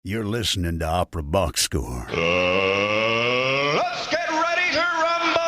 You're listening to Opera Box Score. Let's get ready to rumble!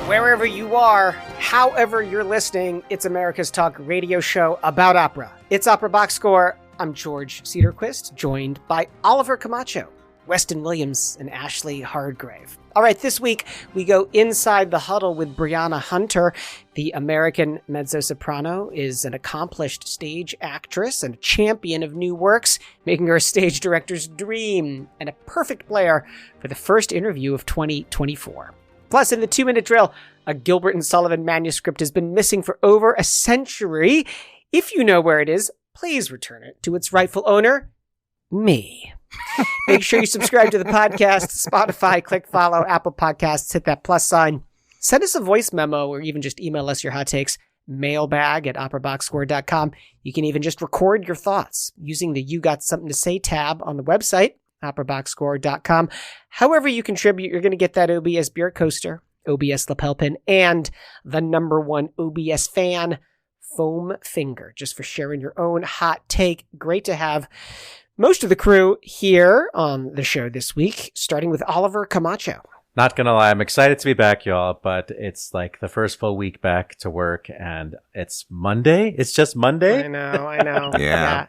Wherever you are, however you're listening, it's America's talk radio show about opera. It's Opera Box Score. I'm George Cedarquist, joined by Oliver Camacho, Weston Williams, and Ashley Hardgrave. All right, this week we go inside the huddle with Briana Hunter. The American mezzo-soprano is an accomplished stage actress and a champion of new works, making her a stage director's dream and a perfect player for the first interview of 2024. Plus, in the 2-minute drill, a Gilbert Sullivan manuscript has been missing for over a century. If you know where it is, please return it to its rightful owner, me. Make sure you subscribe to the podcast, Spotify, click follow, Apple Podcasts, hit that plus sign. Send us a voice memo or even just email us your hot takes, mailbag@operaboxscore.com. You can even just record your thoughts using the You Got Something to Say tab on the website, operaboxscore.com. However you contribute, you're going to get that OBS beer coaster, OBS lapel pin, and the #1 OBS fan, foam finger, just for sharing your own hot take. Great to have most of the crew here on the show this week, starting with Oliver Camacho. Not gonna lie, I'm excited to be back, y'all, but it's like the first full week back to work, and it's Monday. It's just Monday. I know. Yeah.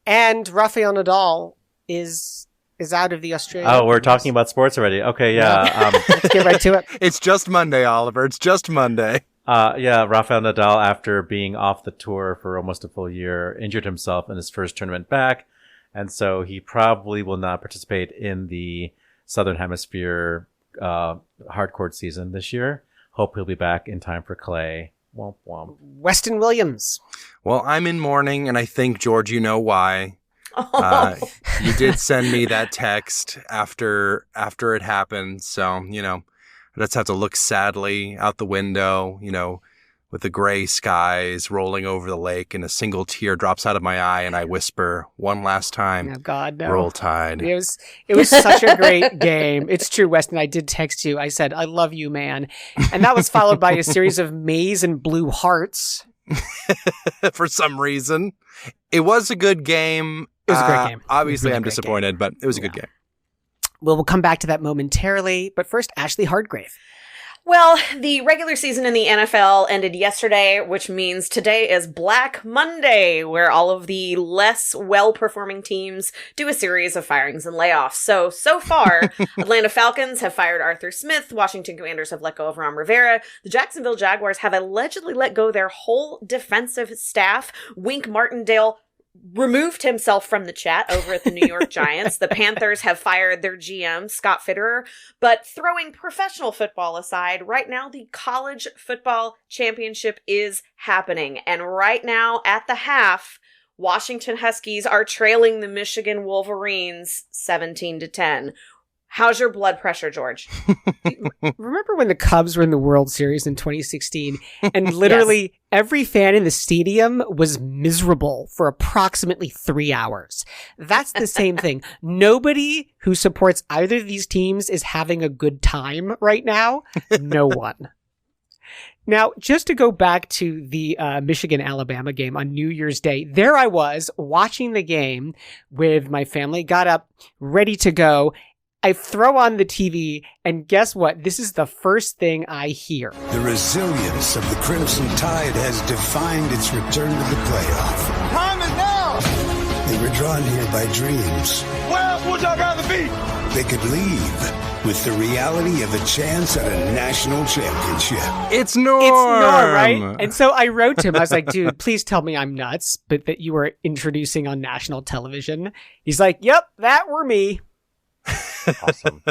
And Rafael Nadal is out of the Australian. Oh, we're talking about sports already. Okay, yeah. Let's get right to it. It's just Monday, Oliver. It's just Monday. Rafael Nadal, after being off the tour for almost a full year, injured himself in his first tournament back. And so he probably will not participate in the Southern Hemisphere hardcourt season this year. Hope he'll be back in time for clay. Womp womp. Weston Williams. Well, I'm in mourning, and I think, George, you know why. You did send me that text after it happened. So, I just have to look sadly out the window, with the gray skies rolling over the lake, and a single tear drops out of my eye, and I whisper one last time, Oh, God, no. Roll Tide. It was such a great game. It's true, Weston. I did text you. I said, I love you, man. And that was followed by a series of maize and blue hearts. For some reason. It was a good game. It was a great game. Obviously, Really I'm disappointed, but it was a good game. Well, we'll come back to that momentarily. But first, Ashley Hardgrave. Well, the regular season in the NFL ended yesterday, which means today is Black Monday, where all of the less well-performing teams do a series of firings and layoffs. So far, Atlanta Falcons have fired Arthur Smith, Washington Commanders have let go of Ron Rivera, the Jacksonville Jaguars have allegedly let go their whole defensive staff, Wink Martindale removed himself from the chat over at the New York Giants. The Panthers have fired their GM, Scott Fitterer. But throwing professional football aside, right now the college football championship is happening. And right now at the half, Washington Huskies are trailing the Michigan Wolverines 17-10. How's your blood pressure, George? Remember when the Cubs were in the World Series in 2016 and literally every fan in the stadium was miserable for approximately 3 hours? That's the same thing. Nobody who supports either of these teams is having a good time right now. No one. Now, just to go back to the Michigan-Alabama game on New Year's Day, there I was watching the game with my family, got up, ready to go. I throw on the TV, and guess what? This is the first thing I hear. The resilience of the Crimson Tide has defined its return to the playoff. Time is now! They were drawn here by dreams. Where else would y'all rather be? They could leave with the reality of a chance at a national championship. It's Norm! It's Norm, right? And so I wrote to him. I was like, dude, please tell me I'm nuts, but that you were introducing on national television. He's like, yep, that were me. Awesome.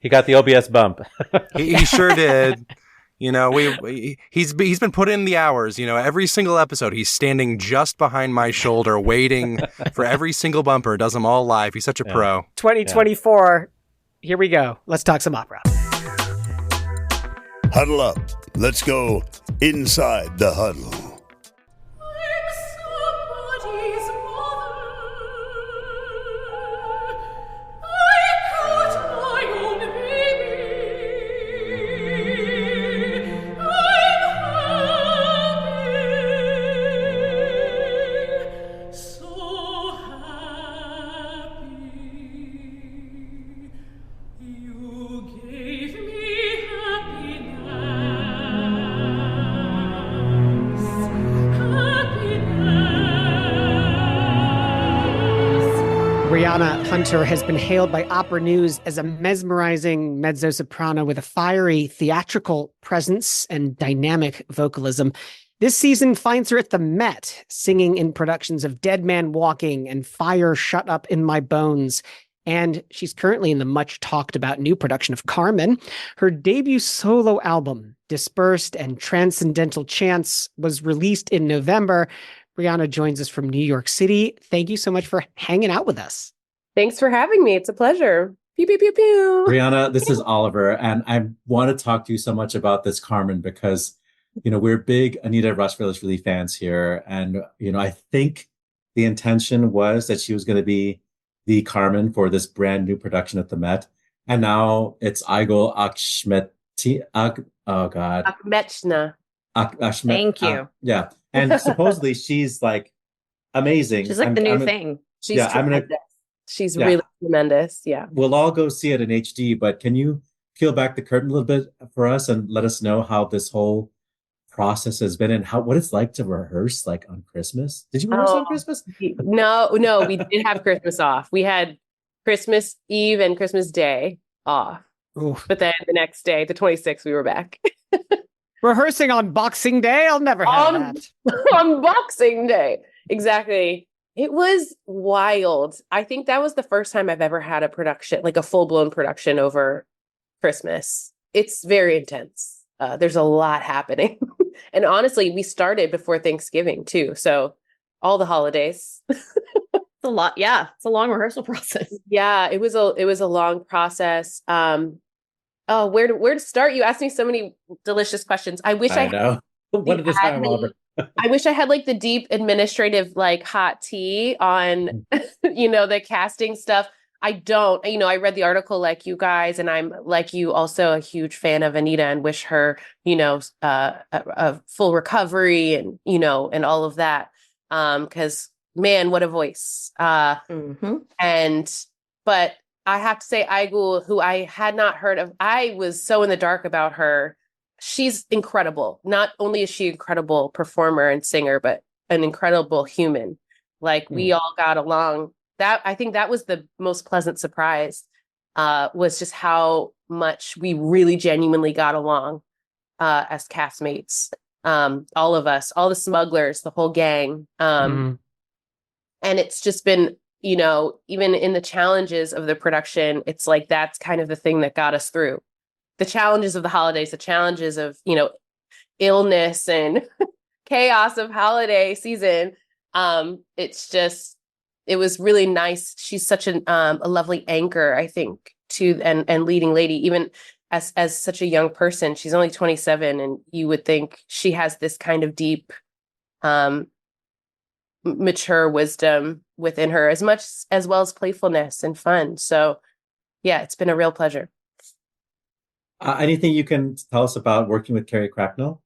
He got the OBS bump. He sure did. He's been put in the hours. Every single episode, he's standing just behind my shoulder, waiting for every single bumper. Does them all live. He's such a pro. 2024. Here we go. Let's talk some opera. Huddle up. Let's go inside the huddle. Briana Hunter has been hailed by Opera News as a mesmerizing mezzo-soprano with a fiery theatrical presence and dynamic vocalism. This season finds her at the Met, singing in productions of Dead Man Walking and Fire Shut Up in My Bones. And she's currently in the much-talked-about new production of Carmen. Her debut solo album, Dispersed and Transcendental Chants, was released in November. Briana joins us from New York City. Thank you so much for hanging out with us. Thanks for having me. It's a pleasure. Pew, pew, pew, pew. Briana, this is Oliver, and I want to talk to you so much about this Carmen because, we're big Anita Rushville fans here. And, I think the intention was that she was going to be the Carmen for this brand new production at the Met. And now it's Igor Akhmeti. Oh, God. Akhmetshna. Thank you. Yeah. And supposedly she's like amazing. She's like the new thing. She's tremendous. She's really tremendous. Yeah. We'll all go see it in HD, but can you peel back the curtain a little bit for us and let us know how this whole process has been and what it's like to rehearse like on Christmas? Did you rehearse on Christmas? No, we did have Christmas off. We had Christmas Eve and Christmas Day off. Oof. But then the next day, the 26th, we were back. Rehearsing on Boxing Day? I'll never have that. On Boxing Day. Exactly. It was wild. I think that was the first time I've ever had a production, like a full-blown production over Christmas. It's very intense. There's a lot happening. And honestly, we started before Thanksgiving too. So all the holidays. It's a lot. Yeah. It's a long rehearsal process. Yeah, it was a long process. Oh, where to start? You asked me so many delicious questions. I wish I know. What did this time, Oliver? I wish I had like the deep administrative, like hot tea on, the casting stuff. I don't, I read the article like you guys, and I'm like you also a huge fan of Anita and wish her, a full recovery and, and all of that. Cause man, what a voice. But I have to say, Aigul, who I had not heard of, I was so in the dark about her. She's incredible. Not only is she an incredible performer and singer, but an incredible human. Like we all got along. I think that was the most pleasant surprise, was just how much we really genuinely got along as castmates. All of us, all the smugglers, the whole gang. And it's just been, even in the challenges of the production, it's like that's kind of the thing that got us through. The challenges of the holidays, the challenges of, illness and chaos of holiday season. It was really nice. She's such a lovely anchor, I think, and leading lady, even as such a young person. She's only 27, and you would think she has this kind of deep, mature wisdom within her, as well as playfulness and fun. So, yeah, it's been a real pleasure. Anything you can tell us about working with Carrie Cracknell?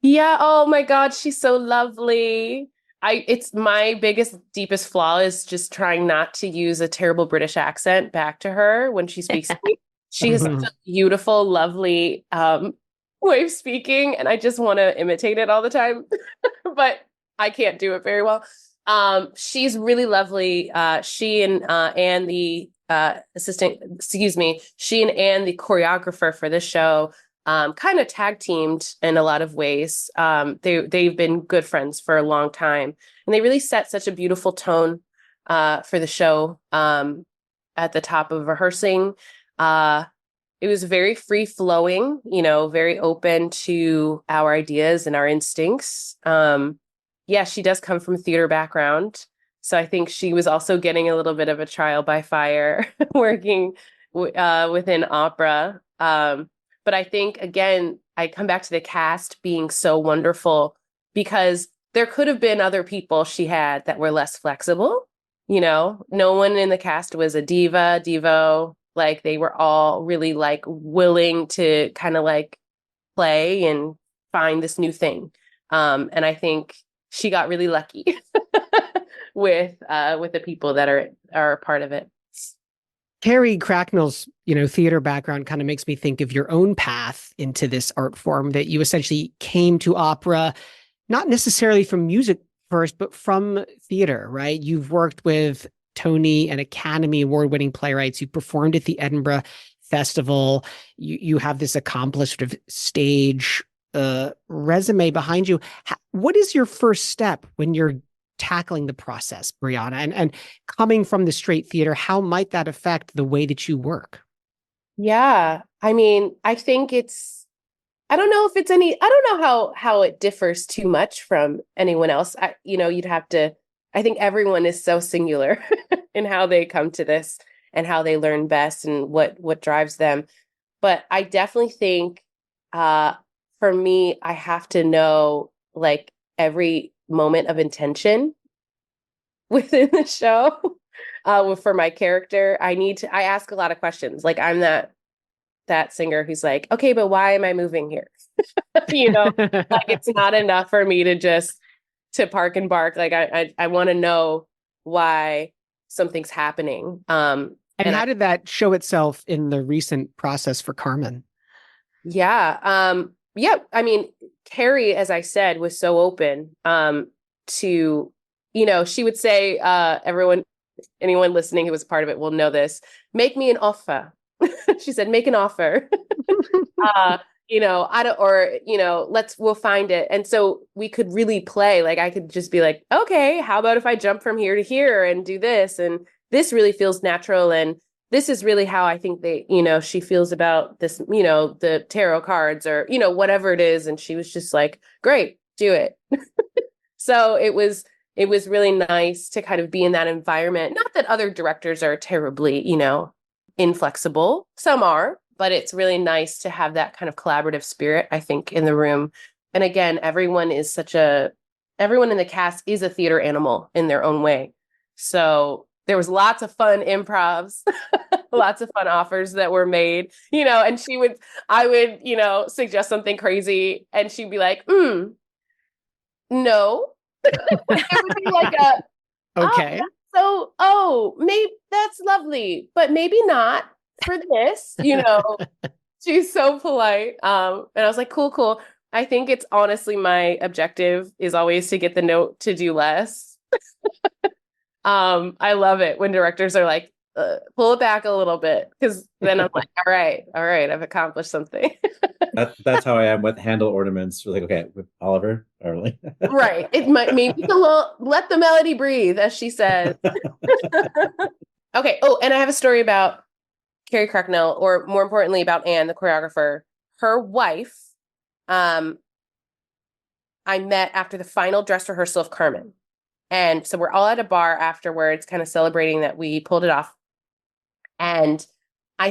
Yeah. Oh my God, she's so lovely. It's my biggest, deepest flaw is just trying not to use a terrible British accent back to her when she speaks to me. She has such a beautiful, lovely way of speaking, and I just want to imitate it all the time, but I can't do it very well. She's really lovely. She and Anne, the she and Anne, the choreographer for this show, kind of tag teamed in a lot of ways. They've been good friends for a long time, and they really set such a beautiful tone for the show at the top of rehearsing. It was very free flowing, very open to our ideas and our instincts. Yeah, she does come from a theater background, so I think she was also getting a little bit of a trial by fire working within opera. But I think, again, I come back to the cast being so wonderful because there could have been other people she had that were less flexible. No one in the cast was a divo. Like they were all really like willing to kind of like play and find this new thing. And I think she got really lucky with the people that are a part of it. Carrie Cracknell's, theater background kind of makes me think of your own path into this art form, that you essentially came to opera, not necessarily from music first, but from theater, right? You've worked with Tony and Academy Award-winning playwrights. You performed at the Edinburgh Festival. You have this accomplished sort of stage resume behind you. What is your first step when you're tackling the process, Briana? And coming from the straight theater, how might that affect the way that you work? Yeah. I mean, I think I don't know if it's I don't know how it differs too much from anyone else. I think everyone is so singular in how they come to this and how they learn best and what drives them. But I definitely think for me, I have to know like every moment of intention within the show. For my character, I ask a lot of questions. Like I'm that singer who's like, okay, but why am I moving here? Like it's not enough for me to park and bark. Like I want to know why something's happening. And how did that show itself in the recent process for Carmen? Yeah. Yeah. I mean, Carrie, as I said, was so open to, she would say, anyone listening who was part of it will know this, make me an offer. She said, make an offer. We'll find it. And so we could really play. Like I could just be like, okay, how about if I jump from here to here and do this? And this really feels natural. And this is really how I think she feels about this, the tarot cards or, whatever it is. And she was just like, great, do it. So it was really nice to kind of be in that environment. Not that other directors are terribly, inflexible. Some are, but it's really nice to have that kind of collaborative spirit, I think, in the room. And again, everyone in the cast is a theater animal in their own way. So there was lots of fun improvs, lots of fun offers that were made, and I would, suggest something crazy and she'd be like, no. It would be like okay. Maybe that's lovely, but maybe not for this, she's so polite. And I was like, cool. I think it's honestly my objective is always to get the note to do less. I love it when directors are like, pull it back a little bit, because then I'm like, all right, I've accomplished something. That's how I am with handle ornaments. Like, okay, with Oliver, Early. Right. It might maybe let the melody breathe, as she says. Okay. Oh, and I have a story about Carrie Cracknell, or more importantly, about Anne, the choreographer. Her wife, I met after the final dress rehearsal of Carmen. And so we're all at a bar afterwards, kind of celebrating that we pulled it off. And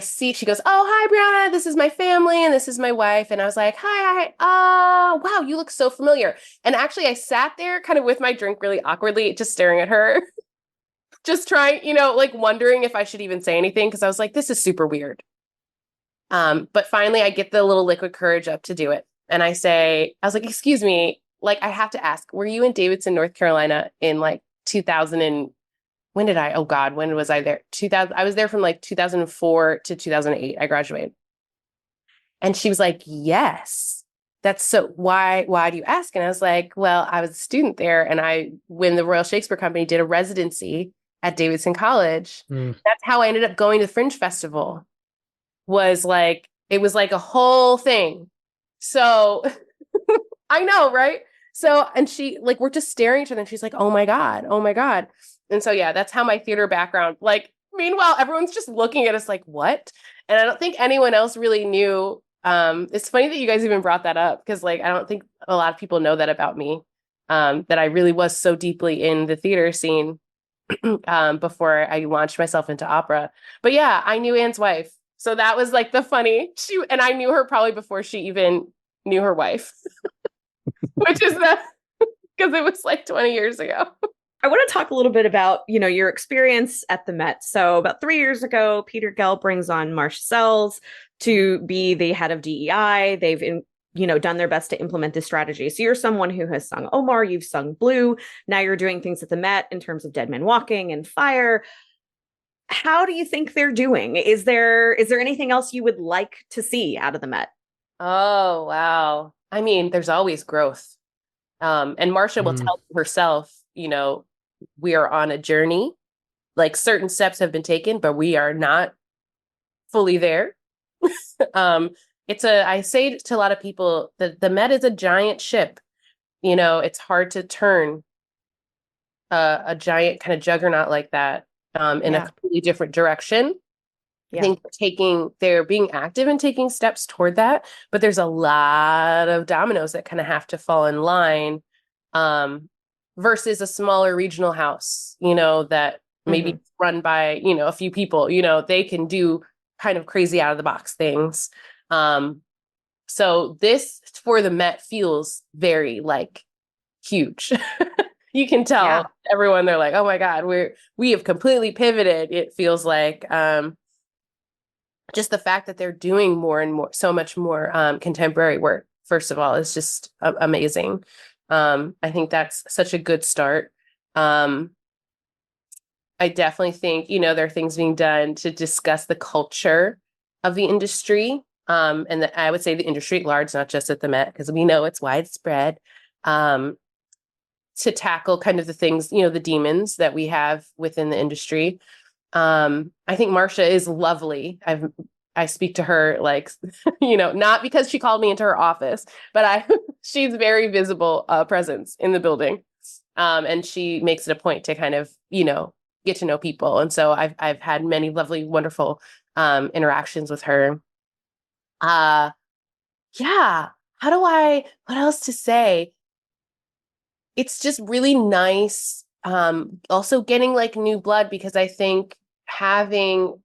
she goes, oh, hi, Briana, this is my family and this is my wife. And I was like, hi. Wow, you look so familiar. And actually I sat there kind of with my drink really awkwardly, just staring at her, just trying, like wondering if I should even say anything. Cause I was like, this is super weird. But finally I get the little liquid courage up to do it. And I was like, excuse me, like I have to ask, were you in Davidson, North Carolina in like 2000 and when was I there? 2000. I was there from like 2004 to 2008. I graduated. And she was like, yes, that's so why do you ask? And I was like, well, I was a student there. And when the Royal Shakespeare Company did a residency at Davidson College, that's how I ended up going to the Fringe Festival. It was like a whole thing. So I know, right? So, and she we're just staring at each other and she's like, oh my God. And so, yeah, that's how my theater background, meanwhile, everyone's just looking at us like, what? And I don't think anyone else really knew. It's funny that you guys even brought that up, because I don't think a lot of people know that about me, that I really was so deeply in the theater scene before I launched myself into opera. But yeah, I knew Anne's wife. So that was and I knew her probably before she even knew her wife, which is because it was 20 years ago. I want to talk a little bit about, your experience at the Met. So about 3 years ago, Peter Gell brings on Marcia Sells to be the head of DEI. They've, done their best to implement this strategy. So you're someone who has sung Omar, you've sung Blue. Now you're doing things at the Met in terms of Dead Man Walking and Fire. How do you think they're doing? Is there anything else you would like to see out of the Met? Oh, wow. I mean, there's always growth. And Marcia will tell herself, we are on a journey. like certain steps have been taken, but we are not fully there. I say to a lot of people that the Met is a giant ship. You know, it's hard to turn a giant kind of juggernaut like that in a completely different direction. I think they're being active and taking steps toward that, but there's a lot of dominoes that kind of have to fall in line versus a smaller regional house, you know, that maybe run by, you know, a few people, you know, they can do kind of crazy out of the box things. So this for the Met feels very like huge. You can tell everyone, they're like, oh my God, we have completely pivoted. It feels like just the fact that they're doing more and more, so much more contemporary work, first of all, is just amazing. I think that's such a good start. I definitely think, you know, there are things being done to discuss the culture of the industry. And I would say the industry at large, not just at the Met, because we know it's widespread, to tackle kind of the things, you know, the demons that we have within the industry. I think Marcia is lovely. I speak to her like, you know, not because she called me into her office, but she's very visible presence in the building. And she makes it a point to kind of, you know, get to know people. And so I've had many lovely, wonderful interactions with her. What else to say? It's just really nice. Also getting like new blood, because I think having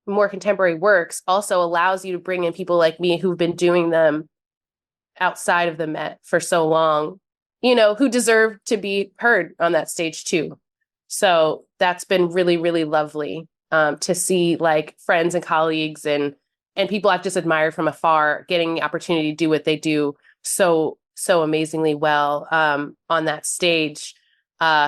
more contemporary works also allows you to bring in people like me who've been doing them outside of the Met for so long, you know, who deserve to be heard on that stage too. So that's been really, really lovely to see like friends and colleagues and people I've just admired from afar getting the opportunity to do what they do so amazingly well on that stage,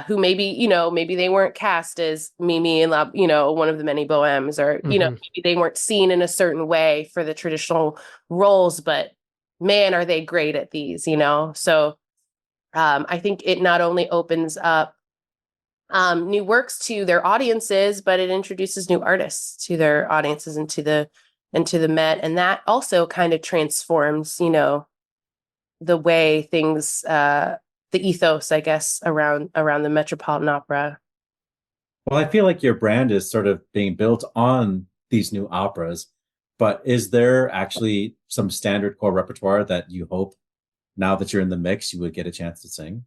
who maybe they weren't cast as Mimi and you know, one of the many Bohèmes, or you know, maybe they weren't seen in a certain way for the traditional roles, but man, are they great at these, you know? So I think it not only opens up new works to their audiences, but it introduces new artists to their audiences and to the Met, and that also kind of transforms, you know, the way things, the ethos, I guess, around the Metropolitan Opera. Well, I feel like your brand is sort of being built on these new operas, but is there actually some standard core repertoire that you hope, now that you're in the mix, you would get a chance to sing?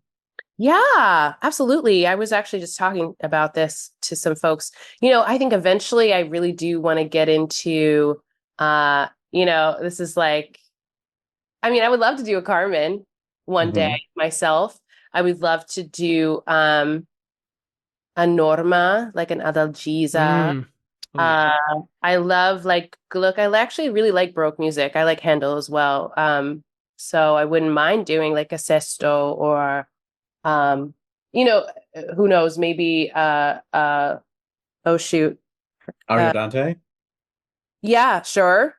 Yeah, absolutely. I was actually just talking about this to some folks. You know, I think eventually I really do want to get into, you know, this is like, I mean, I would love to do a Carmen one day myself. I would love to do a Norma, like an Adalgisa. I love I actually really like Baroque music. I like Handel as well. So I wouldn't mind doing like a Sesto or, you know, who knows, maybe, oh shoot. Ariodante? Yeah, sure.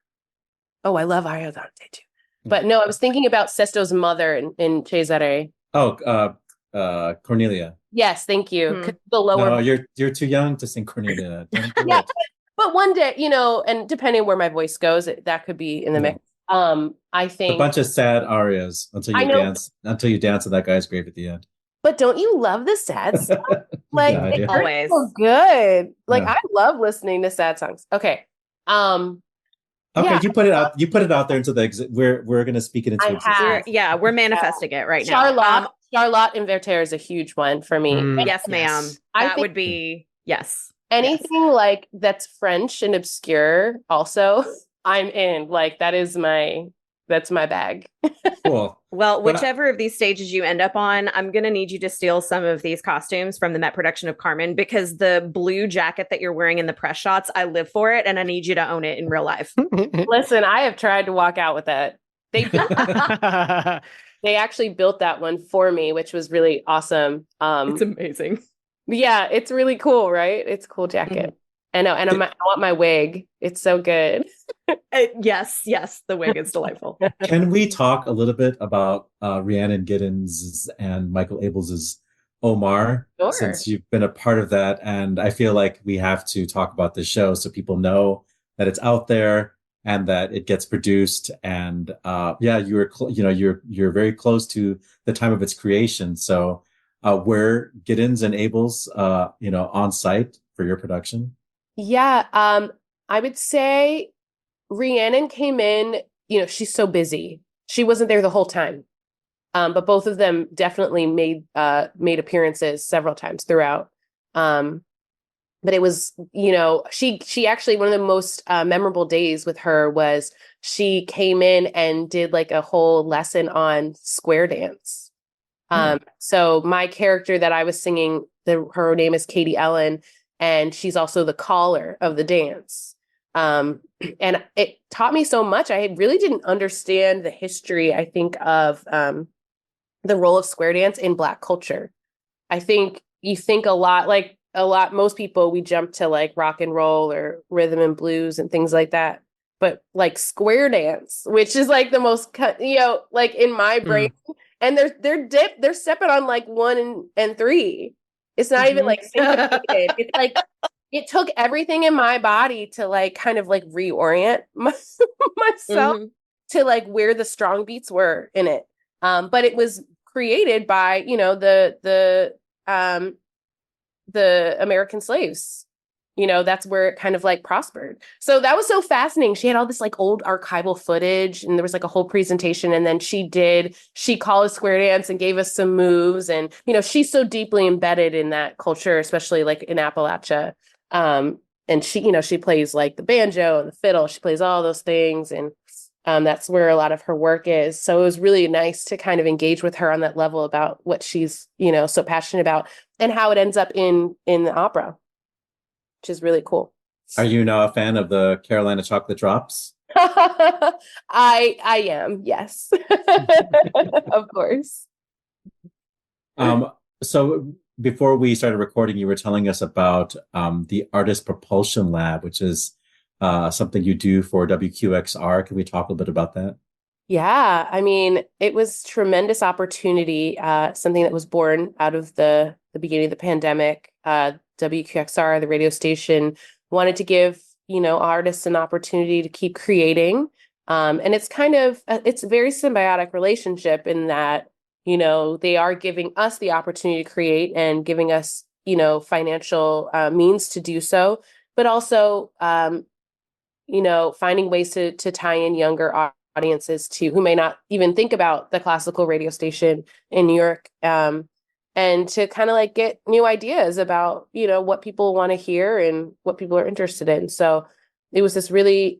Oh, I love Ariodante too. But no, I was thinking about Sesto's mother in Cesare. Oh, Cornelia. Yes, thank you. The lower. No, you're too young to sing Cornelia. Don't do Yeah, it. but one day, you know, and depending where my voice goes, that could be in the mix. I think a bunch of sad arias until you dance on that guy's grave at the end. But don't you love the sad stuff? Like Yeah, it's always so good. Like Yeah. I love listening to sad songs. Okay. Okay, Yeah. you put it out. You put it out there into the we're going to speak it into I existence. have. we're manifesting it right now. Charlotte Inverter is a huge one for me. Yes, ma'am. That would be yes. Anything like that's French and obscure, also, I'm in. Like that's my bag. Cool. Well, whichever of these stages you end up on, I'm going to need you to steal some of these costumes from the Met production of Carmen, because the blue jacket that you're wearing in the press shots, I live for it, and I need you to own it in real life. Listen, I have tried to walk out with that. They actually built that one for me, which was really awesome. It's amazing. Yeah, it's really cool, right? It's a cool jacket. I know, and I want my wig. It's so good. Yes, the wig is delightful. Can we talk a little bit about Rhiannon Giddens and Michael Abels's Omar, Sure. since you've been a part of that, and I feel like we have to talk about this show so people know that it's out there and that it gets produced. And yeah, you're very close to the time of its creation. So were Giddens and Abels on site for your production? Yeah, I would say Rhiannon came in, she's so busy. She wasn't there the whole time. But both of them definitely made appearances several times throughout. But it was, she actually, one of the most memorable days with her was she came in and did like a whole lesson on square dance. So my character that I was singing, her name is Katie Ellen, and she's also the caller of the dance. And it taught me so much. I really didn't understand the history, I think, of the role of square dance in Black culture. I think you think most people, we jump to like rock and roll or rhythm and blues and things like that. But like square dance, which is like the most, like in my brain, and they're stepping on like 1 and 3. It's not even like syncopated. It's like it took everything in my body to like kind of like reorient myself to like where the strong beats were in it. But it was created by, the American slaves. That's where it kind of like prospered. So that was so fascinating. She had all this like old archival footage, and there was like a whole presentation. And then she called a square dance and gave us some moves. And, she's so deeply embedded in that culture, especially like in Appalachia. And she plays like the banjo and the fiddle. She plays all those things. And that's where a lot of her work is. So it was really nice to kind of engage with her on that level about what she's, so passionate about and how it ends up in the opera, which is really cool. Are you now a fan of the Carolina Chocolate Drops? I am, yes. Of course. So before we started recording, you were telling us about the Artist Propulsion Lab, which is something you do for WQXR. Can we talk a little bit about that? Yeah, I mean, it was tremendous opportunity, something that was born out of the beginning of the pandemic. WQXR, the radio station, wanted to give, artists an opportunity to keep creating. And it's it's a very symbiotic relationship in that, they are giving us the opportunity to create and giving us, financial means to do so, but also, finding ways to tie in younger audiences who may not even think about the classical radio station in New York, and to kind of like get new ideas about, what people want to hear and what people are interested in. So it was this really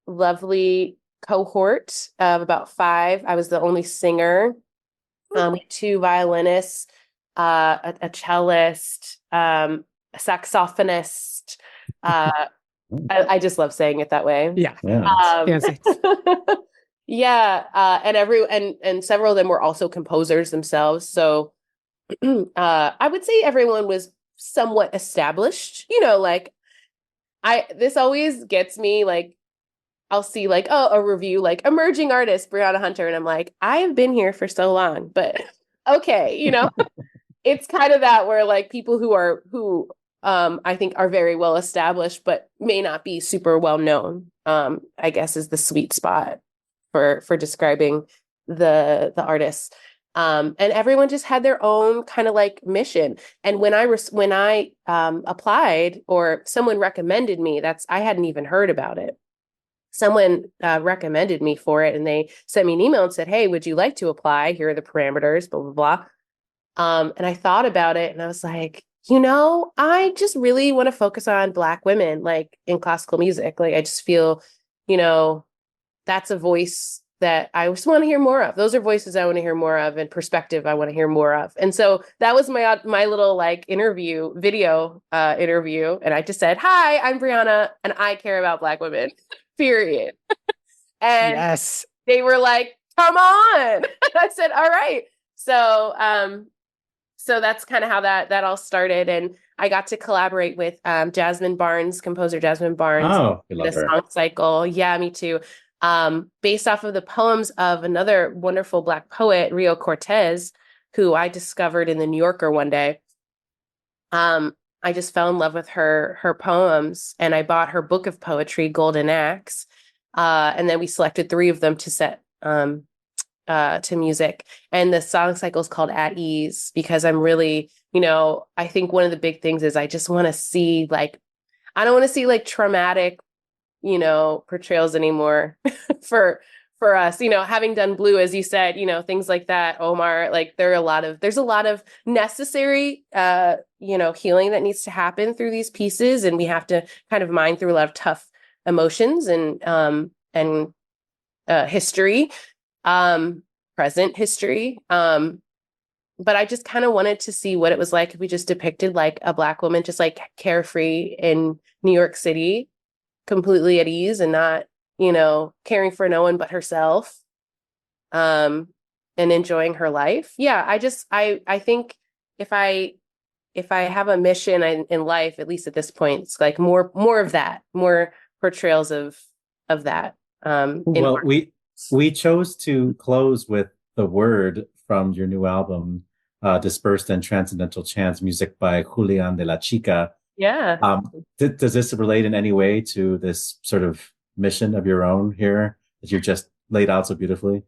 lovely cohort of about 5. I was the only singer, 2 violinists, a cellist, a saxophonist. I just love saying it that way. Yeah. Fancy. Yeah. And several of them were also composers themselves. So I would say everyone was somewhat established, this always gets me, like, I'll see like, a review, like emerging artist, Briana Hunter. And I'm like, I have been here for so long, but okay. It's kind of that where like people who I think are very well established, but may not be super well known, I guess is the sweet spot for describing the artists. And everyone just had their own kind of like mission. And when I applied, or someone recommended me, I hadn't even heard about it. Someone recommended me for it, and they sent me an email and said, "Hey, would you like to apply? Here are the parameters, blah, blah, blah." And I thought about it, and I was like, I just really want to focus on Black women, like in classical music. Like, I just feel, that's a voice that I just want to hear more of. Those are voices I want to hear more of, and perspective I want to hear more of. And so that was my little like video interview. And I just said, "Hi, I'm Briana, and I care about Black women, period." And yes, they were like, "Come on." I said, "All right." So that's kind of how that all started. And I got to collaborate with Jasmine Barnes, composer Jasmine Barnes. Oh, we love the her. Song cycle. Yeah, me too. Based off of the poems of another wonderful Black poet, Rio Cortez. who I discovered in the New Yorker one day. I just fell in love with her poems, and I bought her book of poetry, Golden Axe. And then we selected 3 of them to set to music. And the song cycle is called At Ease, because I'm really, I think one of the big things is I just want to see I don't want to see traumatic, portrayals anymore for us, having done Blue, as you said, things like that, Omar, there's a lot of necessary, healing that needs to happen through these pieces. And we have to kind of mine through a lot of tough emotions and history, present history. But I just kind of wanted to see what it was like if we just depicted a Black woman just carefree in New York City, completely at ease and not, caring for no one but herself, and enjoying her life. Yeah, I think if I have a mission in life, at least at this point, it's more of that, more portrayals of that. Well, we chose to close with the word from your new album, Dispersed and Transcendental Chants, music by Julian de la Chica. Yeah. Does this relate in any way to this sort of mission of your own here that you've just laid out so beautifully?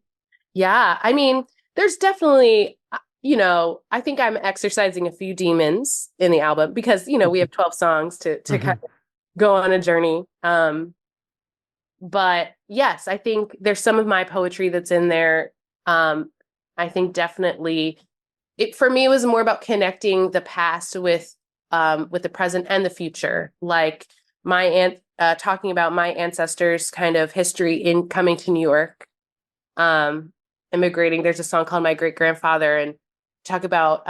Yeah. I mean, there's definitely, I think I'm exercising a few demons in the album because, we have 12 songs to kind of go on a journey. But yes, I think there's some of my poetry that's in there. I think definitely for me, it was more about connecting the past with the present and the future. Talking about my ancestors' kind of history in coming to New York, immigrating. There's a song called My Great Grandfather, and talk about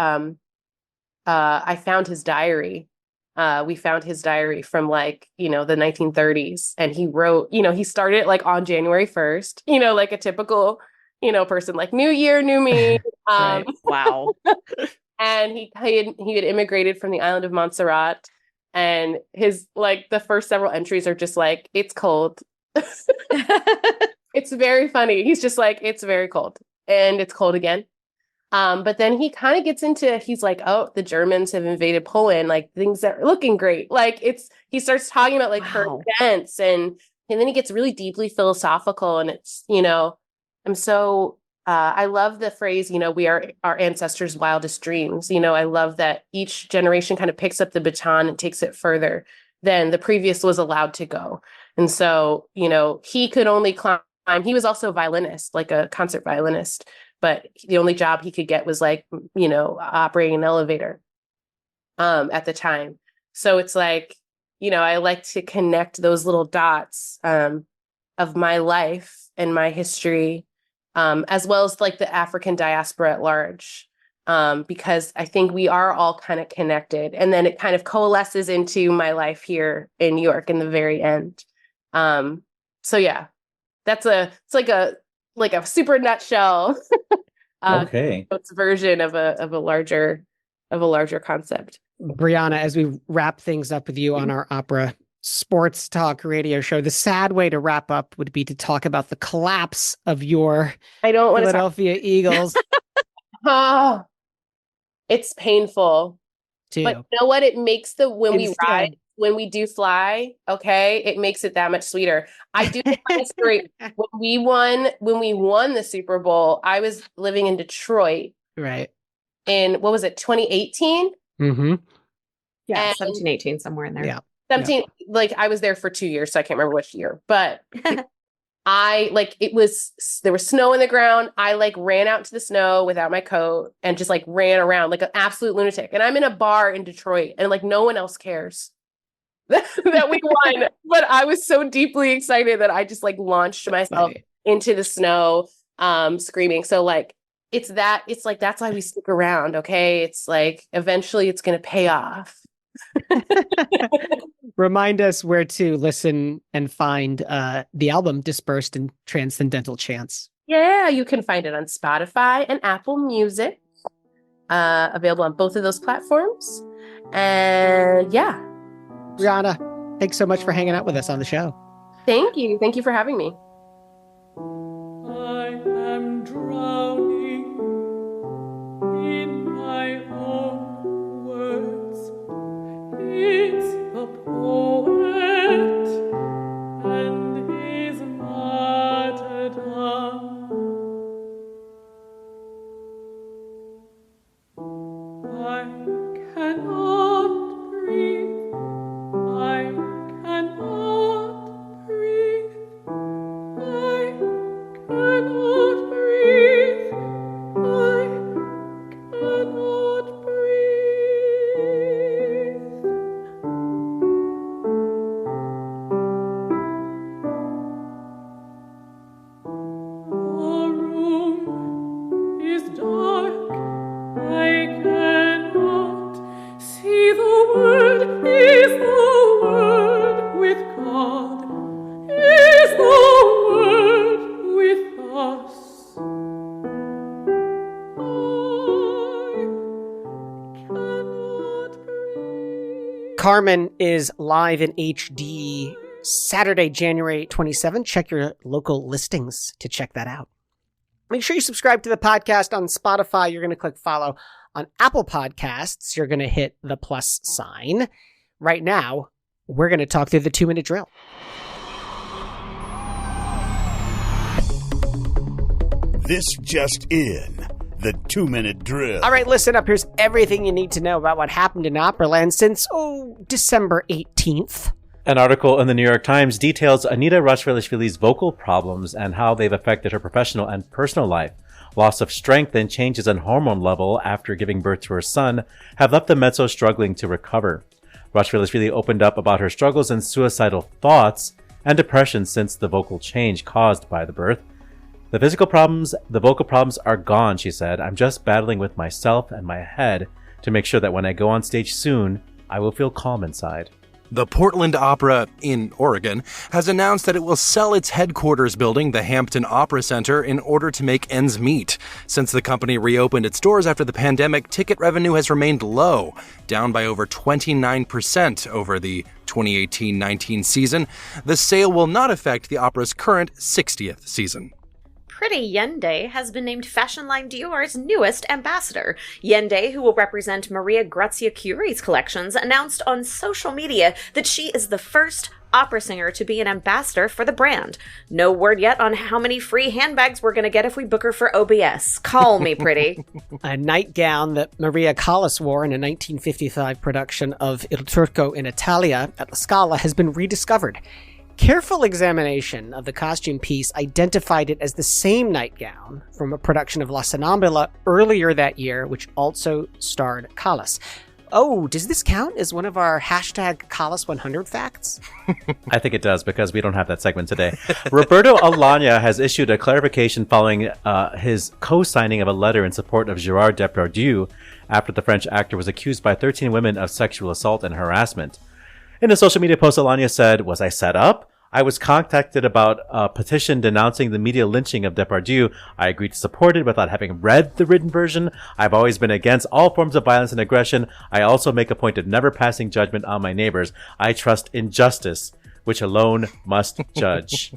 I found his diary. We found his diary from the 1930s, and he wrote, he started on January 1st, like a typical, person, new year, new me. Right. Wow. And he had immigrated from the island of Montserrat, and his the first several entries are just it's cold. It's very funny. He's just it's very cold, and it's cold again. But then he kind of gets into, he's oh, the Germans have invaded Poland, things that are looking great. He starts talking about her events, and then he gets really deeply philosophical, and it's, I'm so, I love the phrase, we are our ancestors' wildest dreams. I love that each generation kind of picks up the baton and takes it further than the previous was allowed to go. And so, he could only climb. He was also a violinist, a concert violinist. But the only job he could get was operating an elevator at the time. So it's I like to connect those little dots of my life and my history, as well as the African diaspora at large, because I think we are all kind of connected. And then it kind of coalesces into my life here in New York in the very end. So yeah, it's a super nutshell. Okay. It's a version of a larger concept. Briana, as we wrap things up with you on our opera sports talk radio show, the sad way to wrap up would be to talk about the collapse of your Philadelphia Eagles. Oh, it's painful. Too. But you know what? It makes when we do fly, okay, it makes it that much sweeter. I do think my story. When we won the Super Bowl, I was living in Detroit. Right. In, what was it, 2018? Mm-hmm. Yeah, 17, 18, somewhere in there. Yeah. 17, I was there for 2 years, so I can't remember which year. But there was snow in the ground. I ran out to the snow without my coat and just ran around like an absolute lunatic. And I'm in a bar in Detroit, and no one else cares that we won. But I was so deeply excited that I just launched myself into the snow, screaming. So that's why we stick around. Okay. It's eventually it's going to pay off. Remind us where to listen and find the album Dispersed and Transcendental Chants. Yeah, you can find it on Spotify and Apple Music. Available on both of those platforms. And yeah. Briana, thanks so much for hanging out with us on the show. Thank you. Thank you for having me. I am drowning a poet and his martyrdom. I cannot breathe. I cannot breathe. I cannot breathe. I cannot breathe. The room is dark. I cannot see. The word is the word with God. Is the word with us. I cannot breathe. Carmen is live in HD Saturday, January 27th. Check your local listings to check that out. Make sure you subscribe to the podcast on Spotify. You're going to click follow. On Apple Podcasts, you're going to hit the plus sign. Right now, we're going to talk through the 2-minute drill. This just in, the 2-minute drill. All right, listen up. Here's everything you need to know about what happened in Operaland since, December 18th. An article in the New York Times details Anita Rashvelishvili's vocal problems and how they've affected her professional and personal life. Loss of strength and changes in hormone level after giving birth to her son have left the mezzo struggling to recover. Rashvelishvili opened up about her struggles and suicidal thoughts and depression since the vocal change caused by the birth. The vocal problems are gone, she said. I'm just battling with myself and my head to make sure that when I go on stage soon, I will feel calm inside. The Portland Opera in Oregon has announced that it will sell its headquarters building, the Hampton Opera Center, in order to make ends meet. Since the company reopened its doors after the pandemic, ticket revenue has remained low, down by over 29% over the 2018-19 season. The sale will not affect the opera's current 60th season. Pretty Yende has been named Fashion Line Dior's newest ambassador. Yende, who will represent Maria Grazia Chiuri's collections, announced on social media that she is the first opera singer to be an ambassador for the brand. No word yet on how many free handbags we're going to get if we book her for OBS. Call me pretty. A nightgown that Maria Callas wore in a 1955 production of Il Turco in Italia at La Scala has been rediscovered. Careful examination of the costume piece identified it as the same nightgown from a production of La Sonnambula earlier that year, which also starred Callas. Oh, does this count as one of our hashtag Callas 100 facts? I think it does, because we don't have that segment today. Roberto Alagna has issued a clarification following his co-signing of a letter in support of Gérard Depardieu after the French actor was accused by 13 women of sexual assault and harassment. In a social media post, Alagna said, "Was I set up? I was contacted about a petition denouncing the media lynching of Depardieu. I agreed to support it without having read the written version. I've always been against all forms of violence and aggression. I also make a point of never passing judgment on my neighbors. I trust in justice, which alone must judge."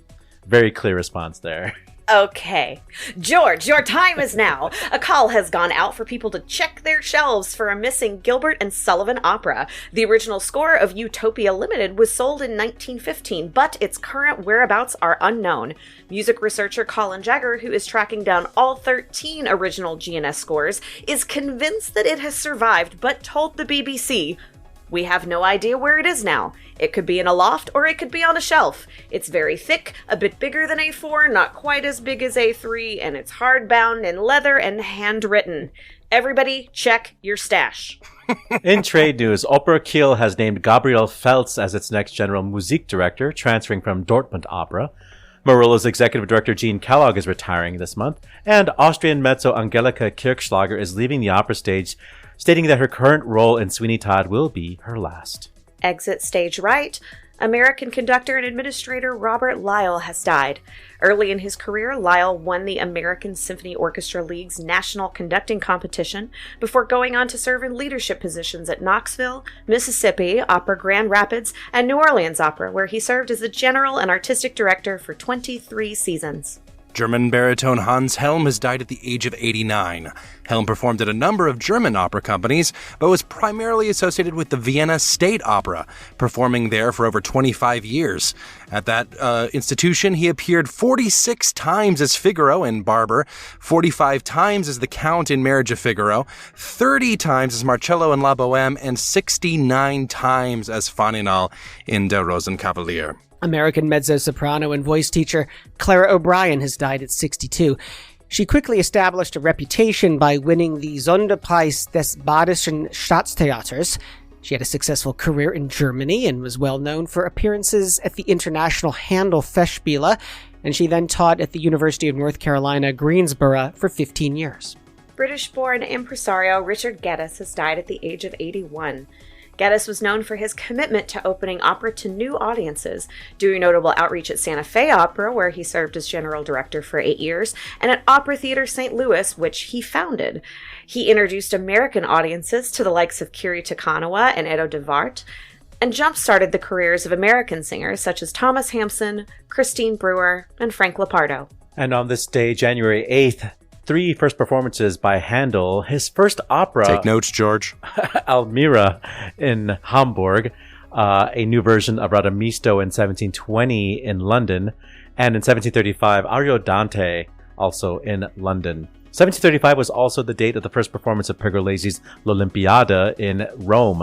Very clear response there. Okay. George, your time is now. A call has gone out for people to check their shelves for a missing Gilbert and Sullivan opera. The original score of Utopia Limited was sold in 1915, but its current whereabouts are unknown. Music researcher Colin Jagger, who is tracking down all 13 original GNS scores, is convinced that it has survived, but told the BBC, "We have no idea where it is now. It could be in a loft or it could be on a shelf. It's very thick, a bit bigger than A4, not quite as big as A3, and it's hardbound in leather and handwritten. Everybody, check your stash." In trade news, Opera Kiel has named Gabriel Feltz as its next general music director, transferring from Dortmund Opera. Marilla's executive director Jean Kellogg is retiring this month, and Austrian mezzo Angelika Kirchschlager is leaving the opera stage, stating that her current role in Sweeney Todd will be her last. Exit stage right. American conductor and administrator Robert Lyle has died. Early in his career, Lyle won the American Symphony Orchestra League's national conducting competition before going on to serve in leadership positions at Knoxville, Mississippi Opera Grand Rapids, and New Orleans Opera, where he served as the general and artistic director for 23 seasons. German baritone Hans Helm has died at the age of 89. Helm performed at a number of German opera companies, but was primarily associated with the Vienna State Opera, performing there for over 25 years. At that institution, he appeared 46 times as Figaro in Barber, 45 times as the Count in Marriage of Figaro, 30 times as Marcello in La Bohème, and 69 times as Faninal in Der Rosenkavalier. American mezzo-soprano and voice teacher Clara O'Brien has died at 62. She quickly established a reputation by winning the Sonderpreis des Badischen Staatstheaters. She had a successful career in Germany and was well known for appearances at the International Handel Festspiele, and she then taught at the University of North Carolina, Greensboro for 15 years. British-born impresario Richard Geddes has died at the age of 81. Geddes was known for his commitment to opening opera to new audiences, doing notable outreach at Santa Fe Opera, where he served as general director for 8 years, and at Opera Theater St. Louis, which he founded. He introduced American audiences to the likes of Kiri Te Kanawa and Edo de Wart, and jump-started the careers of American singers such as Thomas Hampson, Christine Brewer, and Frank Lopardo. And on this day, January 8th, 3 first performances by Handel. His first opera, Take notes, George. Almira in Hamburg, a new version of Radamisto in 1720 in London, and in 1735, Ariodante, also in London. 1735 was also the date of the first performance of Pergolesi's L'Olimpiade in Rome.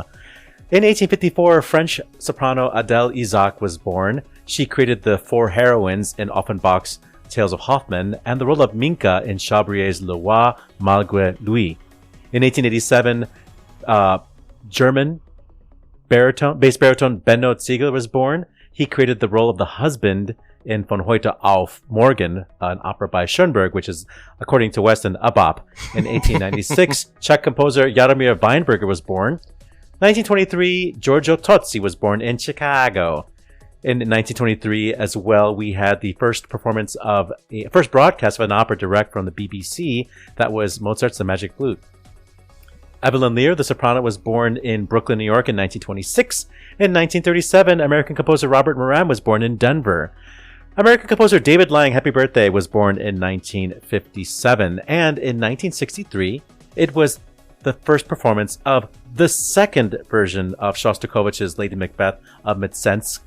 In 1854, French soprano Adele Isaac was born. She created the 4 heroines in Offenbach's Tales of Hoffmann, and the role of Minka in Chabrier's Le Roi Malgré Lui. In 1887, German bass baritone Benno Ziegler was born. He created the role of the husband in Von Heute auf Morgen, an opera by Schoenberg, which is, according to Weston, a bop. In 1896, Czech composer Jaromír Weinberger was born. 1923, Giorgio Tozzi was born in Chicago. In 1923 as well, we had the first broadcast of an opera direct from the BBC. That was Mozart's The Magic Flute. Evelyn Lear, the soprano, was born in Brooklyn, New York in 1926. In 1937, American composer Robert Moran was born in Denver. American composer David Lang, happy birthday, was born in 1957. And in 1963, it was the first performance of the second version of Shostakovich's Lady Macbeth of Mtsensk.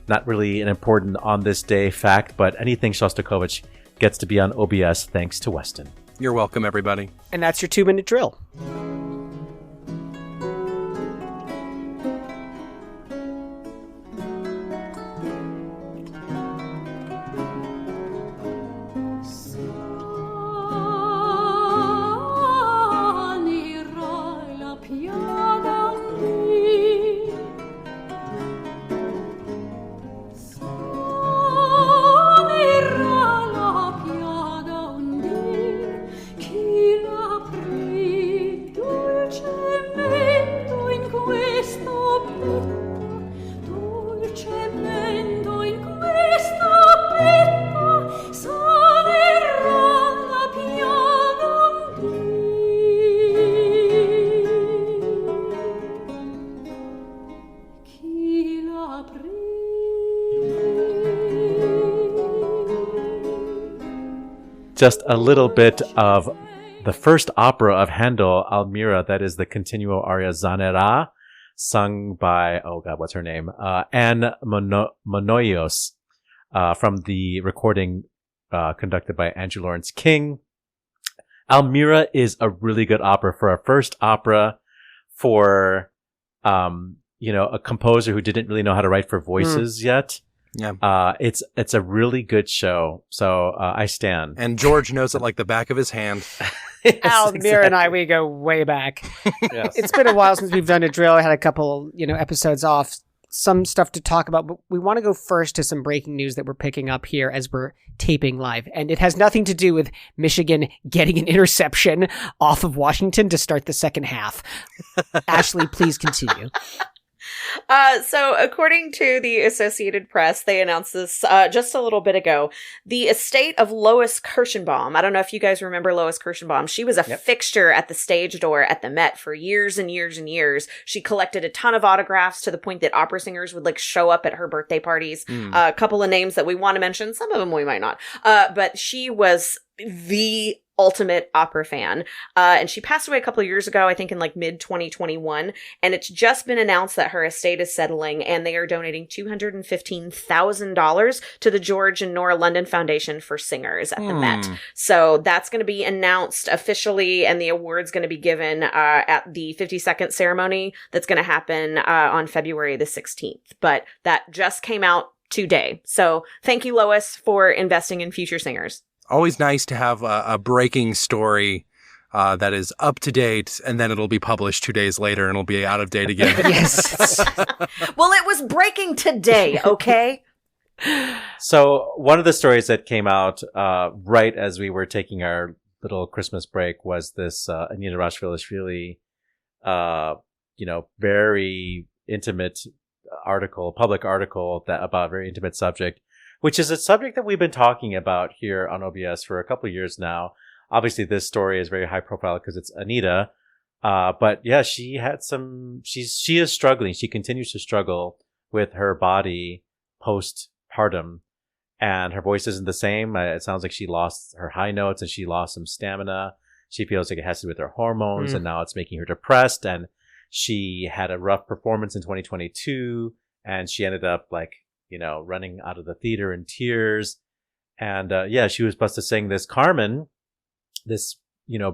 Not really an important on this day fact, but anything Shostakovich gets to be on OBS thanks to Weston. You're welcome, everybody. And that's your 2-minute drill. Just a little bit of the first opera of Handel, Almira, that is the continuo aria Zanera, sung by, what's her name? Anne Monoios, from the recording conducted by Andrew Lawrence King. Almira is a really good opera for a first opera for, a composer who didn't really know how to write for voices yet. Yeah. It's a really good show. So I stand. And George knows it like the back of his hand. Yes, Almira and I, we go way back. Yes. It's been a while since we've done a drill. I had a couple, episodes off. Some stuff to talk about, but we want to go first to some breaking news that we're picking up here as we're taping live. And it has nothing to do with Michigan getting an interception off of Washington to start the second half. Ashley, please continue. So, according to the Associated Press, they announced this just a little bit ago. The estate of Lois Kirschenbaum. I don't know if you guys remember Lois Kirschenbaum. She was a fixture at the stage door at the Met for years and years and years. She collected a ton of autographs to the point that opera singers would show up at her birthday parties. A couple of names that we want to mention. Some of them we might not. But she was the ultimate opera fan. And she passed away a couple of years ago, I think in mid 2021. And it's just been announced that her estate is settling and they are donating $215,000 to the George and Nora London Foundation for Singers at the Met. So that's going to be announced officially and the award's going to be given at the 52nd ceremony that's going to happen on February the 16th. But that just came out today. So thank you, Lois, for investing in future singers. Always nice to have a breaking story that is up to date, and then it'll be published 2 days later, and it'll be out of date again. Yes. Well, it was breaking today, okay? So one of the stories that came out right as we were taking our little Christmas break was this Anita Rashvili, very intimate article, public article about a very intimate subject, which is a subject that we've been talking about here on OBS for a couple of years now. Obviously, this story is very high profile because it's Anita. But yeah, she is struggling. She continues to struggle with her body postpartum, and her voice isn't the same. It sounds like she lost her high notes and she lost some stamina. She feels like it has to do with her hormones, and now it's making her depressed. And she had a rough performance in 2022, and she ended up running out of the theater in tears. And she was supposed to sing this Carmen, this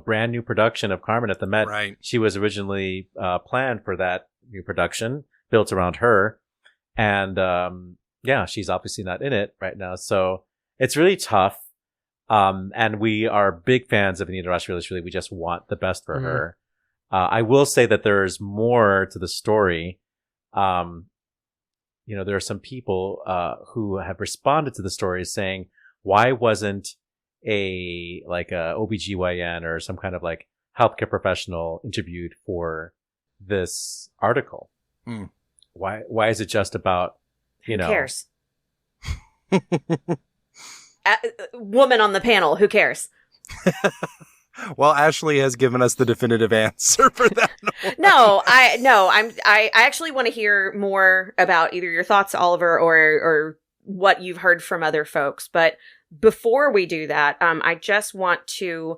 brand new production of Carmen at the Met. Right. She was originally planned for that new production built around her, and she's obviously not in it right now, so it's really tough. And we are big fans of Anita Rashvili. We just want the best for her. I will say that there's more to the story. There are some people who have responded to the story saying, why wasn't a OBGYN or some kind of healthcare professional interviewed for this article? Why is it just about, Who cares? Woman on the panel, who cares? Well, Ashley has given us the definitive answer for that. I actually want to hear more about either your thoughts, Oliver, or what you've heard from other folks. But before we do that, I just want to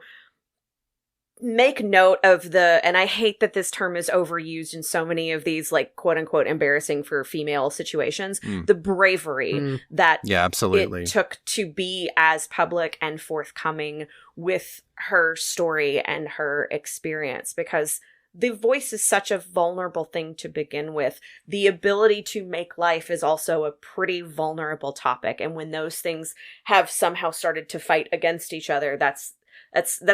make note of and I hate that this term is overused in so many of these quote unquote embarrassing for female situations, the bravery that absolutely. It took to be as public and forthcoming with her story and her experience, because the voice is such a vulnerable thing to begin with. The ability to make life is also a pretty vulnerable topic. And when those things have somehow started to fight against each other, that's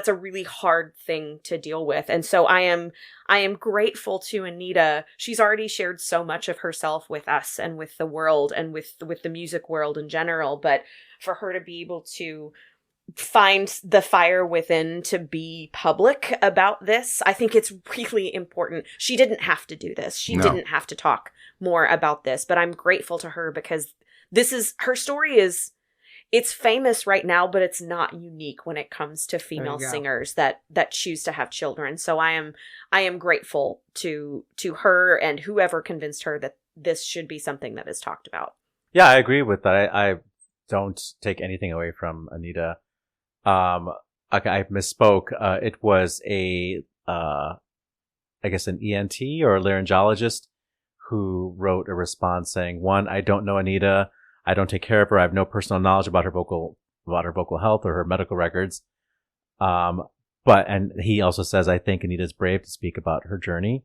a really hard thing to deal with. And so I am grateful to Anita. She's already shared so much of herself with us and with the world and with the music world in general. But for her to be able to find the fire within to be public about this, I think it's really important. She didn't have to do this. She didn't have to talk more about this, but I'm grateful to her because her story it's famous right now, but it's not unique when it comes to female singers that choose to have children. So I am grateful to her and whoever convinced her that this should be something that is talked about. Yeah, I agree with that. I don't take anything away from Anita. I misspoke. It was an ENT or a laryngologist who wrote a response saying, one, I don't know Anita. I don't take care of her. I have no personal knowledge about her vocal health or her medical records. And he also says, I think Anita's brave to speak about her journey.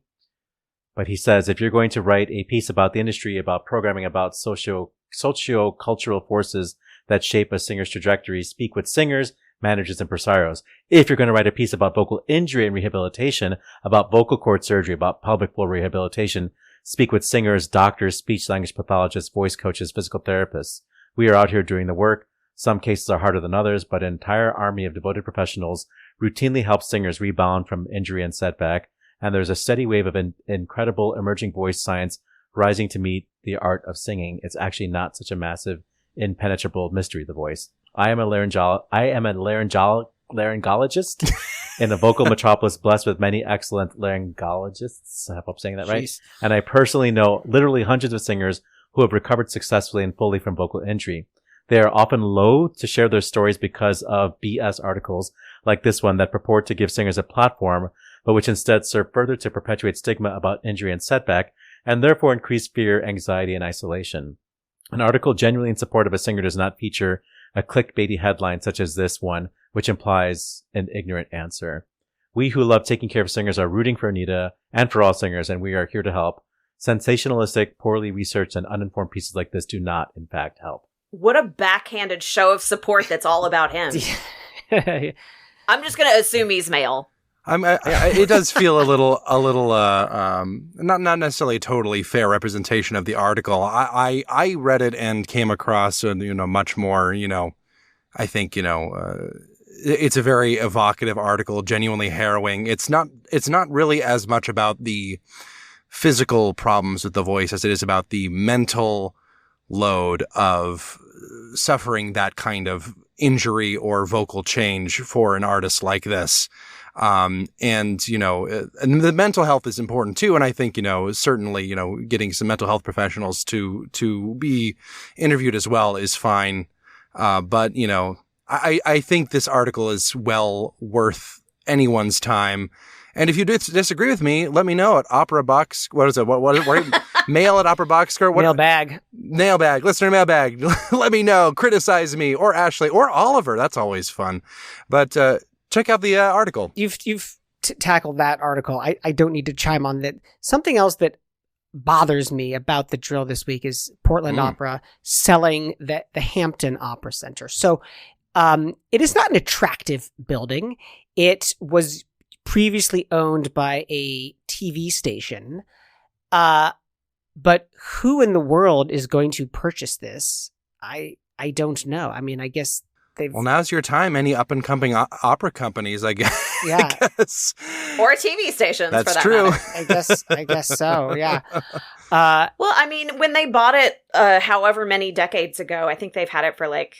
But he says, if you're going to write a piece about the industry, about programming, about socio-cultural forces that shape a singer's trajectory, speak with singers, managers, and impresarios. If you're going to write a piece about vocal injury and rehabilitation, about vocal cord surgery, about pelvic floor rehabilitation, speak with singers, doctors, speech language pathologists, voice coaches, physical therapists. We are out here doing the work. Some cases are harder than others, but an entire army of devoted professionals routinely help singers rebound from injury and setback. And there's a steady wave of incredible emerging voice science rising to meet the art of singing, it's actually not such a massive, impenetrable mystery, the voice. I am a laryngologist in a vocal metropolis blessed with many excellent laryngologists. I hope I'm saying that right. Jeez. And I personally know literally hundreds of singers who have recovered successfully and fully from vocal injury. They are often loath to share their stories because of BS articles like this one that purport to give singers a platform, but which instead serve further to perpetuate stigma about injury and setback, and therefore increase fear, anxiety, and isolation. An article genuinely in support of a singer does not feature a clickbaity headline such as this one, which implies an ignorant answer. We who love taking care of singers are rooting for Anita and for all singers, and we are here to help. Sensationalistic, poorly researched, and uninformed pieces like this do not, in fact, help. What a backhanded show of support that's all about him. I'm just going to assume he's male. It does feel a little, not necessarily a totally fair representation of the article. I read it and came across, much more, I think, it's a very evocative article, genuinely harrowing. It's not really as much about the physical problems with the voice as it is about the mental load of suffering that kind of injury or vocal change for an artist like this. And the mental health is important too. And I think, certainly, getting some mental health professionals to be interviewed as well is fine. But I think this article is well worth anyone's time. And if you disagree with me, let me know at operabox. What is it? What mail at operaboxscore? Mailbag. Listener mailbag. Let me know. Criticize me or Ashley or Oliver. That's always fun. But check out the article. You've tackled that article. I don't need to chime on that. Something else that bothers me about the drill this week is Portland Opera selling the Hampton Opera Center. So it is not an attractive building. It was previously owned by a TV station. But who in the world is going to purchase this? I don't know. I mean, I guess well, now's your time. Any up and coming opera companies, I guess. Yeah. Or TV stations. That's for that true. matter. I guess so. Yeah. Well, I mean, when they bought it, however many decades ago, I think they've had it for like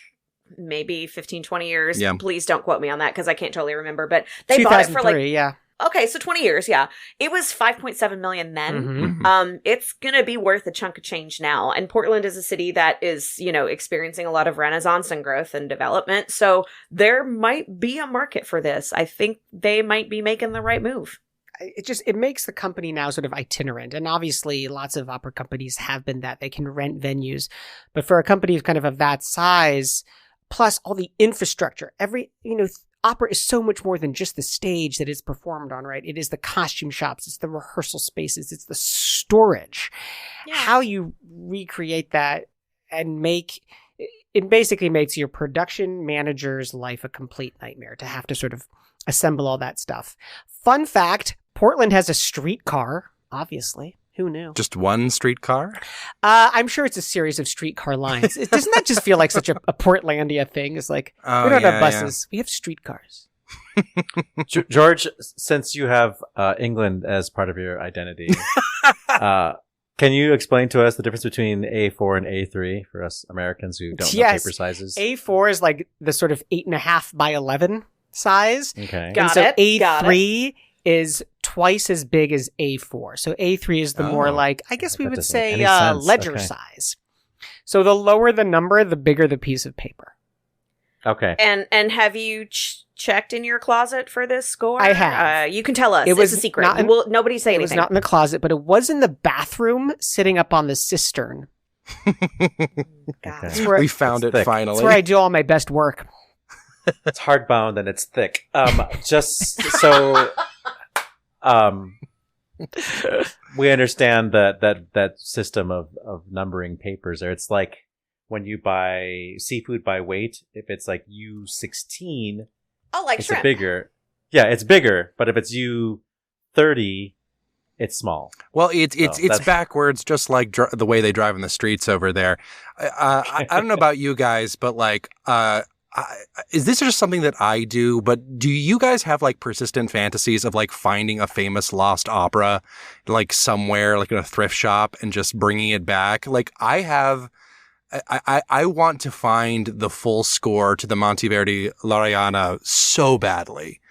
maybe 15, 20 years. Yeah. Please don't quote me on that because I can't totally remember. But they bought it for like, yeah. Okay, so 20 years, yeah. It was $5.7 million then. Mm-hmm. It's going to be worth a chunk of change now. And Portland is a city that is, experiencing a lot of renaissance and growth and development. So there might be a market for this. I think they might be making the right move. It makes the company now sort of itinerant. And obviously lots of opera companies have been that. They can rent venues. But for a company kind of that size, plus all the infrastructure, opera is so much more than just the stage that it's performed on, right? It is the costume shops, it's the rehearsal spaces, it's the storage. Yeah. How you recreate that and it basically makes your production manager's life a complete nightmare to have to sort of assemble all that stuff. Fun fact, Portland has a streetcar, obviously. Who knew? Just one streetcar? I'm sure it's a series of streetcar lines. Doesn't that just feel like such a Portlandia thing? It's like, we don't have buses. We have streetcars. George, since you have England as part of your identity, can you explain to us the difference between A4 and A3 for us Americans who don't know paper sizes? A4 is like the sort of 8.5 by 11 size. Okay. Got it. A3 is twice as big as A4. So A3 is the more like, I guess we would say, ledger size. So the lower the number, the bigger the piece of paper. Okay. And have you checked in your closet for this score? I have. You can tell us. It's a secret. Nobody say anything. It was not in the closet, but it was in the bathroom sitting up on the cistern. God. We found it finally. That's where I do all my best work. It's hardbound and it's thick. Just so we understand that system of numbering papers there. It's like when you buy seafood by weight, if it's like U16, like it's shrimp. bigger. Yeah, it's bigger, but if it's U30, it's small. Well, it's backwards, just like the way they drive in the streets over there. I don't know about you guys, but like is this just something that I do, but do you guys have like persistent fantasies of like finding a famous lost opera like somewhere like in a thrift shop and just bringing it back? Like I have, I want to find the full score to the Monteverdi L'Arianna so badly.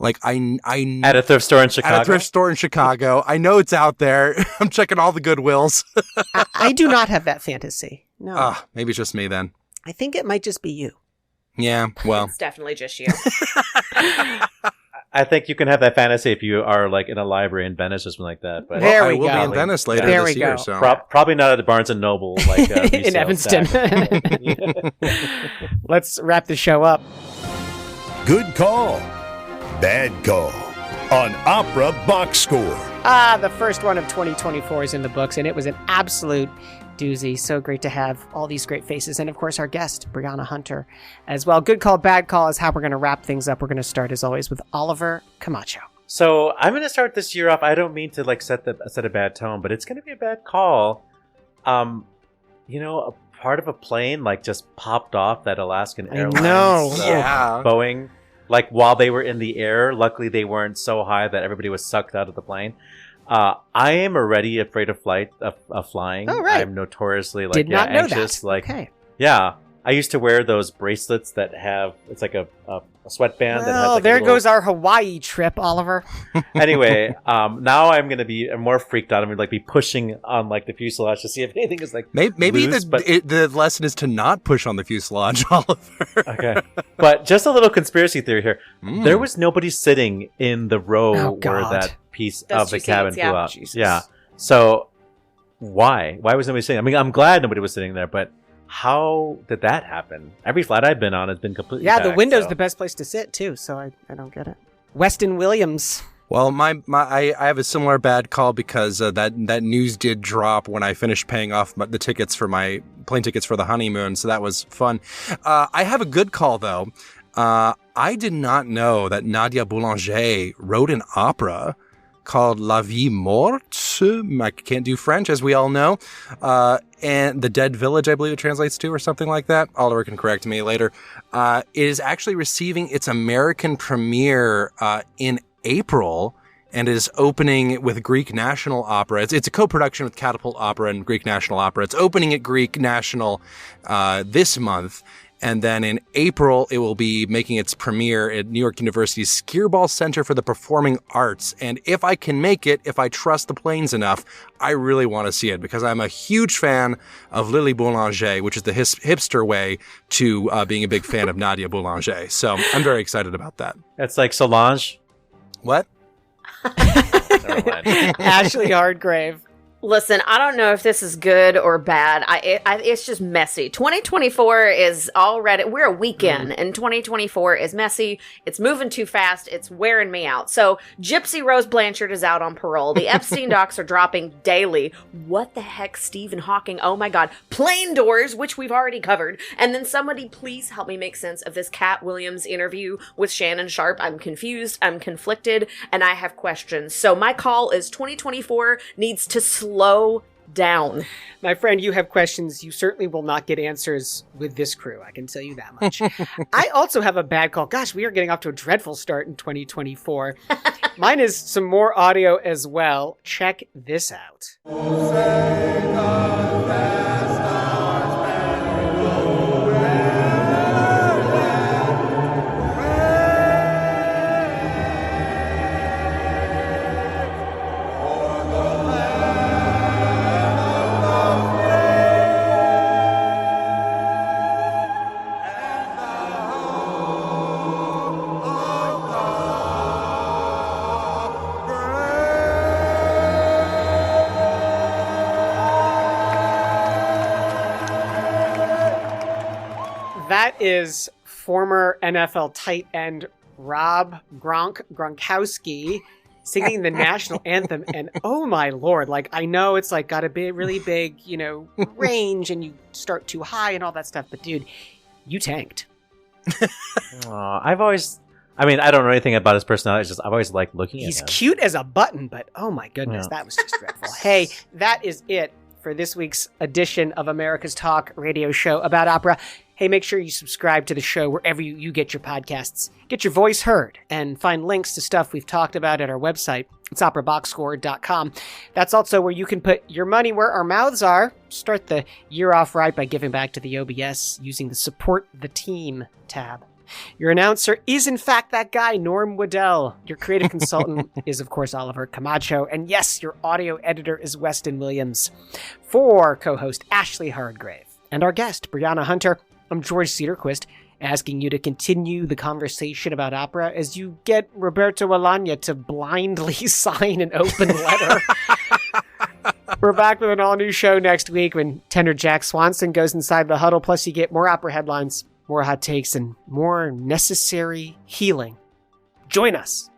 Like I At a thrift store in Chicago? At a thrift store in Chicago. I know it's out there. I'm checking all the Goodwills. I do not have that fantasy. No. Maybe it's just me then. I think it might just be you. Yeah, well. It's definitely just you. I think you can have that fantasy if you are like in a library in Venice or something like that. But There I we will go. be in Venice later There this we year. go. So probably not at the Barnes and Noble like in resale Evanston. stack. Let's wrap the show up. Good call. Bad call on Opera Box Score. The first one of 2024 is in the books, and it was an absolute doozy. So great to have all these great faces. And of course, our guest, Briana Hunter, as well. Good call, bad call is how we're going to wrap things up. We're going to start, as always, with Oliver Camacho. So I'm going to start this year off. I don't mean to like set a bad tone, but it's going to be a bad call. A part of a plane like just popped off that Alaskan Airlines. know. Yeah. Boeing. Like while they were in the air, luckily they weren't so high that everybody was sucked out of the plane. I am already afraid of flying. Oh, right. I'm notoriously Did not know anxious. that. Like, Okay. yeah, I used to wear those bracelets that have it's like a sweatband. that has Well, like there a little... goes our Hawaii trip, Oliver. Anyway, now I'm gonna be more freaked out. I'm gonna like be pushing on like the fuselage to see if anything is like maybe loose, the lesson is to not push on the fuselage, Oliver. Okay, but just a little conspiracy theory here. Mm. There was nobody sitting in the row Oh, where God. that piece Those of the two cabin seats, blew yeah. out. Jesus. Yeah. So why was nobody sitting? I mean, I'm glad nobody was sitting there, but how did that happen? Every flight I've been on has been completely Yeah, the packed, window's so- the best place to sit, too, so I don't get it. Weston Williams. Well, I have a similar bad call because that news did drop when I finished paying off the tickets for my plane tickets for the honeymoon, so that was fun. I have a good call though. I did not know that Nadia Boulanger wrote an opera called La Vie Morte. I can't do French, as we all know. And The Dead Village, I believe it translates to, or something like that. Oliver can correct me later. It is actually receiving its American premiere in April and is opening with Greek National Opera. It's a co-production with Catapult Opera and Greek National Opera. It's opening at Greek National this month. And then in April, it will be making its premiere at New York University's Skirball Center for the Performing Arts. And if I can make it, if I trust the planes enough, I really want to see it because I'm a huge fan of Lily Boulanger, which is the hipster way to being a big fan of Nadia Boulanger. So I'm very excited about that. It's like Solange. What? Never mind. Ashley Hardgrave. Listen, I don't know if this is good or bad. It's just messy. 2024 is already, we're a weekend, and 2024 is messy. It's moving too fast. It's wearing me out. So Gypsy Rose Blanchard is out on parole. The Epstein docs are dropping daily. What the heck, Stephen Hawking? Oh my God. Plane Doors, which we've already covered. And then somebody please help me make sense of this Cat Williams interview with Shannon Sharp. I'm confused. I'm conflicted, and I have questions. So my call is 2024 needs to slow down. My friend, you have questions. You certainly will not get answers with this crew. I can tell you that much. I also have a bad call. Gosh, we are getting off to a dreadful start in 2024. Mine is some more audio as well. Check this out. That is former NFL tight end Rob Gronkowski singing the national anthem. And oh my Lord, like I know it's like got a big, really big, range and you start too high and all that stuff. But dude, you tanked. I don't know anything about his personality. It's just I've always liked looking at He's him. cute as a button, but oh my goodness, Yeah. that was just dreadful. Hey, that is it for this week's edition of America's Talk radio show about opera. Hey, make sure you subscribe to the show wherever you get your podcasts. Get your voice heard and find links to stuff we've talked about at our website. It's operaboxscore.com. That's also where you can put your money where our mouths are. Start the year off right by giving back to the OBS using the Support the Team tab. Your announcer is, in fact, that guy, Norm Waddell. Your creative consultant is, of course, Oliver Camacho. And yes, your audio editor is Weston Williams. For co-host Ashley Hardgrave and our guest, Briana Hunter, I'm George Cedarquist, asking you to continue the conversation about opera as you get Roberto Alagna to blindly sign an open letter. We're back with an all-new show next week when tenor Jack Swanson goes inside the huddle. Plus, you get more opera headlines, more hot takes, and more necessary healing. Join us.